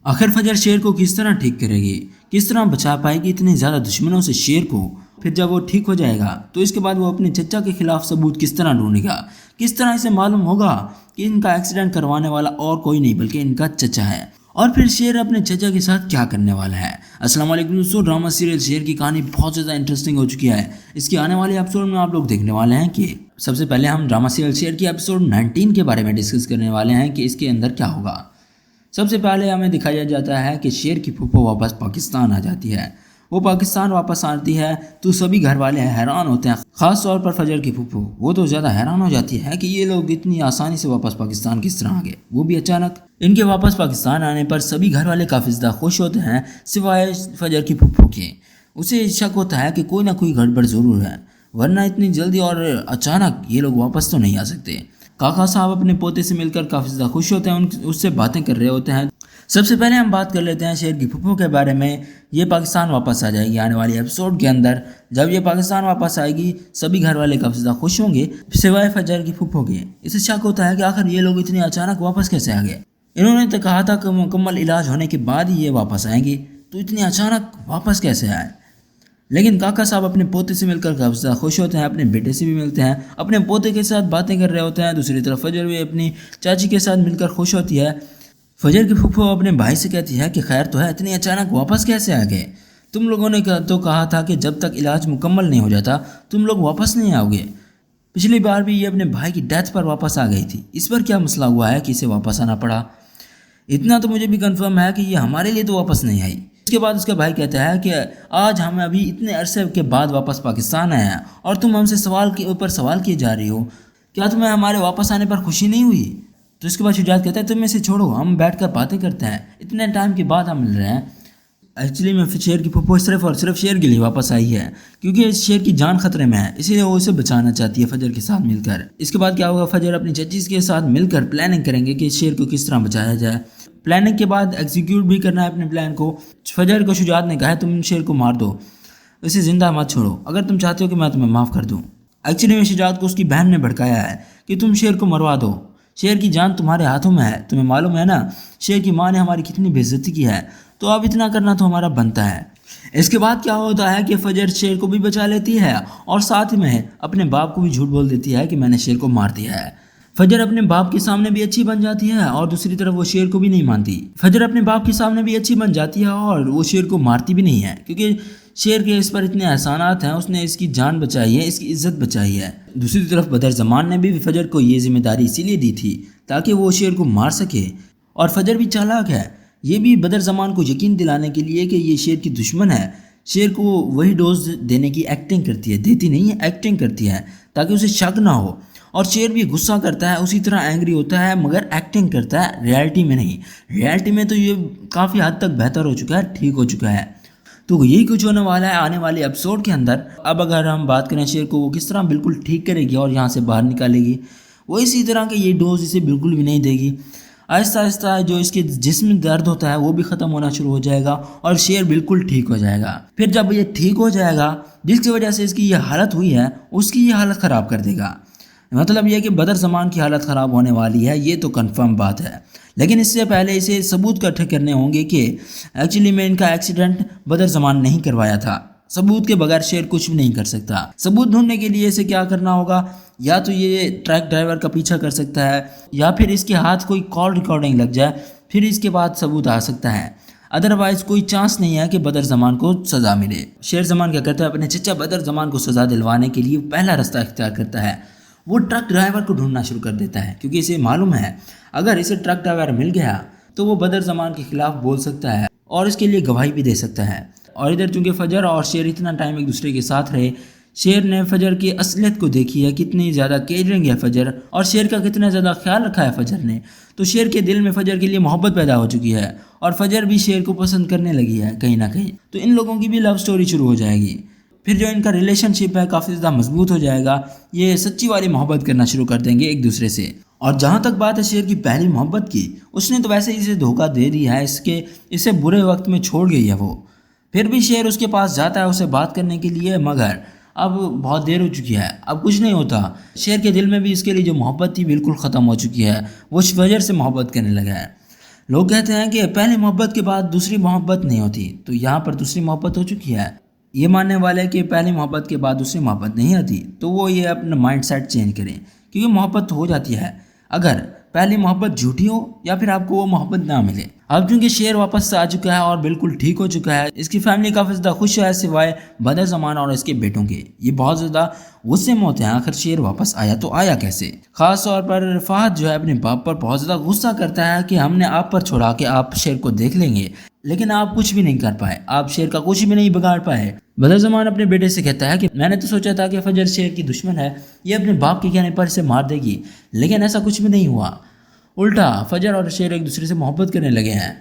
आखिर फजर शेर को किस तरह ठीक करेगी, किस तरह बचा पाएगी इतने ज़्यादा दुश्मनों से शेर को। फिर जब वो ठीक हो जाएगा तो इसके बाद वो अपने चचा के खिलाफ सबूत किस तरह ढूंढेगा, किस तरह इसे मालूम होगा कि इनका एक्सीडेंट करवाने वाला और कोई नहीं बल्कि इनका चचा है। और फिर शेर अपने चचा के साथ क्या करने वाला है। अस्सलाम वालेकुम दोस्तों, ड्रामा सीरियल शेर की कहानी बहुत ज़्यादा इंटरेस्टिंग हो चुकी है। इसके आने वाले एपिसोड में आप लोग देखने वाले हैं कि सबसे पहले हम ड्रामा सीरियल शेर की एपिसोड 19 के बारे में डिस्कस करने वाले हैं कि इसके अंदर क्या होगा। सबसे पहले हमें दिखाया जाता है कि शेर की फूफो वापस पाकिस्तान आ जाती है। वो पाकिस्तान वापस आती है तो सभी घर वाले हैरान होते हैं, ख़ास तौर पर फजर की फूफो। वो तो ज़्यादा हैरान हो जाती है कि ये लोग इतनी आसानी से वापस पाकिस्तान किस तरह आ गए, वो भी अचानक। इनके वापस पाकिस्तान आने पर सभी घर वाले काफ़ी ज़्यादा खुश होते हैं सिवाय फजर की फूफो के। उसे शक होता है कि कोई ना कोई गड़बड़ ज़रूर है, वरना इतनी जल्दी और अचानक ये लोग वापस तो नहीं आ सकते। काका साहब अपने पोते से मिलकर काफ़ी ज़्यादा खुश होते हैं, उससे बातें कर रहे होते हैं। सबसे पहले हम बात कर लेते हैं शेर की फूफो के बारे में। ये पाकिस्तान वापस आ जाएगी आने वाली एपिसोड के अंदर। जब ये पाकिस्तान वापस आएगी सभी घर वाले काफ़ी ज़्यादा खुश होंगे सिवाय फजर की फूफो के। इसे शक होता है कि आखिर ये लोग इतने अचानक वापस कैसे आ गए। इन्होंने तो कहा था कि मुकम्मल इलाज होने के बाद ही ये वापस आएंगी, तो इतने अचानक वापस कैसे आए। लेकिन काका साहब अपने पोते से मिलकर काफ़ी ज़्यादा खुश होते हैं, अपने बेटे से भी मिलते हैं, अपने पोते के साथ बातें कर रहे होते हैं। दूसरी तरफ फजर भी अपनी चाची के साथ मिलकर खुश होती है। फजर की फूफो अपने भाई से कहती है कि खैर तो है, इतनी अचानक वापस कैसे आ गए। तुम लोगों ने तो कहा था कि जब तक इलाज मुकम्मल नहीं हो जाता तुम लोग वापस नहीं आओगे। पिछली बार भी ये अपने भाई की डेथ पर वापस आ गई थी, इस पर क्या मसला हुआ है कि इसे वापस आना पड़ा। इतना तो मुझे भी कंफर्म है कि ये हमारे लिए तो वापस नहीं आई। इसके बाद उसका भाई कहता है कि आज हम अभी इतने अरसे के बाद वापस पाकिस्तान आए हैं और तुम हमसे सवाल के ऊपर सवाल किए जा रही हो, क्या तुम्हें हमारे वापस आने पर खुशी नहीं हुई। तो इसके बाद शुजात कहता है तुम इसे छोड़ो, हम बैठ कर बातें करते हैं, इतने टाइम के बाद हम मिल रहे हैं। एक्चुअली में शेर की फूफो सिर्फ और सिर्फ शेर के लिए वापस आई है क्योंकि इस शेर की जान खतरे में है, इसीलिए वो उसे बचाना चाहती है फजर के साथ मिलकर। इसके बाद क्या होगा, फजर अपनी चची के साथ मिलकर प्लानिंग करेंगे कि शेर को किस तरह बचाया जाए। प्लानिंग के बाद एग्जीक्यूट भी करना है अपने प्लान को। फजर को शुजात ने कहा है तुम शेर को मार दो, इसे जिंदा मत छोड़ो, अगर तुम चाहते हो कि मैं तुम्हें माफ़ कर दूँ। एक्चुअली में शुजात को उसकी बहन ने भड़काया है कि तुम शेर को मरवा दो, शेर की जान तुम्हारे हाथों में है। तुम्हें मालूम है ना शेर की माँ ने हमारी कितनी बेइज्जती की है, तो अब इतना करना तो हमारा बनता है। इसके बाद क्या होता है कि फजर शेर को भी बचा लेती है और साथ में अपने बाप को भी झूठ बोल देती है कि मैंने शेर को मार दिया है। फजर अपने बाप के सामने भी अच्छी बन जाती है और दूसरी तरफ वो शेर को भी नहीं मानती। फजर अपने बाप के सामने भी अच्छी बन जाती है और वो शेर को मारती भी नहीं है क्योंकि शेर के इस पर इतने एहसानात हैं, उसने इसकी जान बचाई है, इसकी इज्जत बचाई है। दूसरी तरफ बदर ज़मान ने भी फजर को ये जिम्मेदारी इसीलिए दी थी ताकि वो शेर को मार सके। और फजर भी चालाक है, ये भी बदर ज़मान को यकीन दिलाने के लिए कि ये शेर की दुश्मन है, शेर को वही डोज देने की एक्टिंग करती है, देती नहीं है, एक्टिंग करती है ताकि उसे शक ना हो। और शेर भी गुस्सा करता है, उसी तरह एंग्री होता है, मगर एक्टिंग करता है, रियलिटी में नहीं। रियलिटी में तो ये काफ़ी हद तक बेहतर हो चुका है, ठीक हो चुका है। तो यही कुछ होने वाला है आने वाले एपिसोड के अंदर। अब अगर हम बात करें शेर को वो किस तरह बिल्कुल ठीक करेगी और यहाँ से बाहर निकालेगी, वो इसी तरह के ये डोज इसे बिल्कुल भी नहीं देगी। आहिस्ता आहिस्ता जो इसके जिस्म में दर्द होता है वो भी ख़त्म होना शुरू हो जाएगा और शेर बिल्कुल ठीक हो जाएगा। फिर जब ये ठीक हो जाएगा, जिसकी वजह से इसकी ये हालत हुई है उसकी ये हालत ख़राब कर देगा। मतलब यह कि बदर ज़मान की हालत ख़राब होने वाली है, ये तो कंफर्म बात है। लेकिन इससे पहले इसे सबूत इकट्ठे करने होंगे कि एक्चुअली में इनका एक्सीडेंट बदर ज़मान नहीं करवाया था। सबूत के बगैर शेर कुछ भी नहीं कर सकता। सबूत ढूंढने के लिए इसे क्या करना होगा, या तो ये ट्रक ड्राइवर का पीछा कर सकता है या फिर इसके हाथ कोई कॉल रिकॉर्डिंग लग जाए, फिर इसके बाद सबूत आ सकता है। अदरवाइज कोई चांस नहीं है कि बदर ज़मान को सज़ा मिले। शेर ज़मान क्या करता है, अपने चचा बदर ज़मान को सज़ा दिलवाने के लिए पहला रास्ता इख्तियार करता है। वो ट्रक ड्राइवर को ढूंढना शुरू कर देता है क्योंकि इसे मालूम है अगर इसे ट्रक ड्राइवर मिल गया तो वो बदर ज़मान के खिलाफ बोल सकता है और इसके लिए गवाही भी दे सकता है। और इधर चूँकि फजर और शेर इतना टाइम एक दूसरे के साथ रहे, शेर ने फजर की असलियत को देखी है, कितनी ज़्यादा केयरिंग है फजर और शेर का कितना ज़्यादा ख्याल रखा है फजर ने। तो शेर के दिल में फजर के लिए मोहब्बत पैदा हो चुकी है और फजर भी शेर को पसंद करने लगी है कहीं ना कहीं। तो इन लोगों की भी लव स्टोरी शुरू हो जाएगी। फिर जो इनका रिलेशनशिप है काफ़ी ज़्यादा मजबूत हो जाएगा, ये सच्ची वाली मोहब्बत करना शुरू कर देंगे एक दूसरे से। और जहाँ तक बात है शेर की पहली मोहब्बत की, उसने तो वैसे ही इसे धोखा दे दिया है, इसे बुरे वक्त में छोड़ गई है वो। फिर भी शेर उसके पास जाता है उसे बात करने के लिए, मगर अब बहुत देर हो चुकी है, अब कुछ नहीं होता। शेर के दिल में भी इसके लिए जो मोहब्बत थी बिल्कुल ख़त्म हो चुकी है, वो फजर से मोहब्बत करने लगा है। لوگ کہتے ہیں کہ پہلی محبت کے بعد دوسری محبت نہیں ہوتی، تو یہاں پر دوسری محبت ہو چکی ہے۔ یہ ماننے والے کہ پہلی محبت کے بعد دوسری محبت نہیں آتی، تو وہ یہ اپنا مائنڈ سیٹ چینج کریں، کیونکہ محبت ہو جاتی ہے اگر پہلی محبت جھوٹی ہو یا پھر آپ کو وہ محبت نہ ملے۔ اب چونکہ شیر واپس سے آ چکا ہے اور بالکل ٹھیک ہو چکا ہے، اس کی فیملی کافی زیادہ خوش ہے سوائے بدر زمان اور اس کے بیٹوں کے۔ یہ بہت زیادہ غصے میں ہوتے ہیں، آخر شیر واپس آیا تو آیا کیسے؟ خاص طور پر فہد جو ہے اپنے باپ پر بہت زیادہ غصہ کرتا ہے کہ ہم نے آپ پر چھوڑا کہ آپ شیر کو دیکھ لیں گے، لیکن آپ کچھ بھی نہیں کر پائے، آپ شیر کا کچھ بھی نہیں بگاڑ پائے۔ بدر زمان اپنے بیٹے سے کہتا ہے کہ میں نے تو سوچا تھا کہ فجر شیر کی دشمن ہے، یہ اپنے باپ کے کہنے پر اسے مار دے گی، لیکن ایسا کچھ بھی نہیں ہوا، الٹا فجر اور شیر ایک دوسرے سے محبت کرنے لگے ہیں۔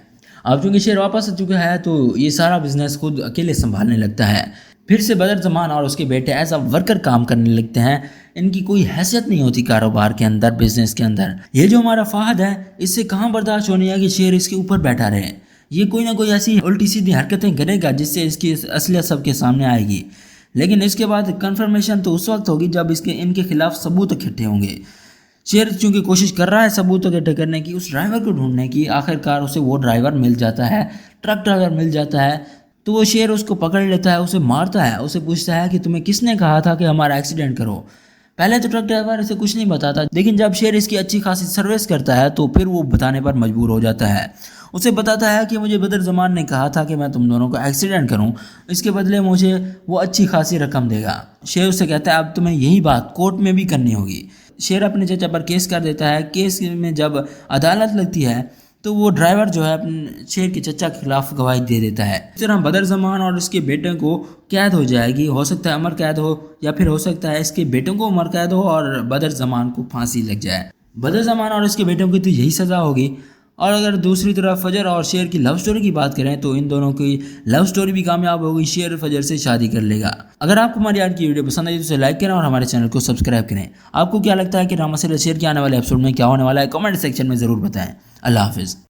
اب چونکہ شیر واپس آ چکا ہے تو یہ سارا بزنس خود اکیلے سنبھالنے لگتا ہے۔ پھر سے بدر زمان اور اس کے بیٹے ایز اے ورکر کام کرنے لگتے ہیں، ان کی کوئی حیثیت نہیں ہوتی کاروبار کے اندر، بزنس کے اندر۔ یہ جو ہمارا فہد ہے، اس سے کہاں برداشت ہونی ہے کہ شیر اس کے اوپر بیٹھا رہے، یہ کوئی نہ کوئی ایسی الٹی سیدھی حرکتیں کرے گا جس سے اس کی اصلیت سب کے سامنے آئے گی، لیکن اس کے بعد کنفرمیشن تو اس وقت ہوگی جب ان کے خلاف ثبوت اکٹھے ہوں گے۔ شیر چونکہ کوشش کر رہا ہے ثبوت اکٹھے کرنے کی، اس ڈرائیور کو ڈھونڈنے کی، آخر کار اسے وہ ڈرائیور مل جاتا ہے، ٹرک ڈرائیور مل جاتا ہے، تو وہ شیر اس کو پکڑ لیتا ہے، اسے مارتا ہے، اسے پوچھتا ہے کہ تمہیں کس نے کہا تھا کہ ہمارا ایکسیڈنٹ کرو؟ پہلے تو ٹرک ڈرائیور اسے کچھ نہیں بتاتا، لیکن جب شیر اس کی اچھی خاصی سروس کرتا ہے تو پھر وہ بتانے پر مجبور ہو جاتا ہے۔ اسے بتاتا ہے کہ مجھے بدر زمان نے کہا تھا کہ میں تم دونوں کو ایکسیڈنٹ کروں، اس کے بدلے مجھے وہ اچھی خاصی رقم دے گا۔ شیر اسے کہتا ہے اب تمہیں یہی بات کورٹ میں بھی کرنی ہوگی۔ شیر اپنے چچا پر کیس کر دیتا ہے۔ کیس میں جب عدالت لگتی ہے تو وہ ڈرائیور جو ہے اپنے شیر کے چچا کے خلاف گواہی دے دیتا ہے۔ اس طرح بدر زمان اور اس کے بیٹے کو قید ہو جائے گی، ہو سکتا ہے عمر قید ہو یا پھر ہو سکتا ہے اس کے بیٹوں کو عمر قید ہو اور بدر زمان کو پھانسی لگ جائے۔ بدر زمان اور اس کے بیٹوں کی تو یہی سزا ہوگی۔ اور اگر دوسری طرف فجر اور شیر کی لو سٹوری کی بات کریں تو ان دونوں کی لو سٹوری بھی کامیاب ہوگی، شیر فجر سے شادی کر لے گا۔ اگر آپ کو ہماری آج کی ویڈیو پسند آئی تو اسے لائک کریں اور ہمارے چینل کو سبسکرائب کریں۔ آپ کو کیا لگتا ہے کہ ڈرامہ سیریل شیر کے آنے والے ایپیسوڈ میں کیا ہونے والا ہے؟ کمنٹ سیکشن میں ضرور بتائیں۔ اللہ حافظ۔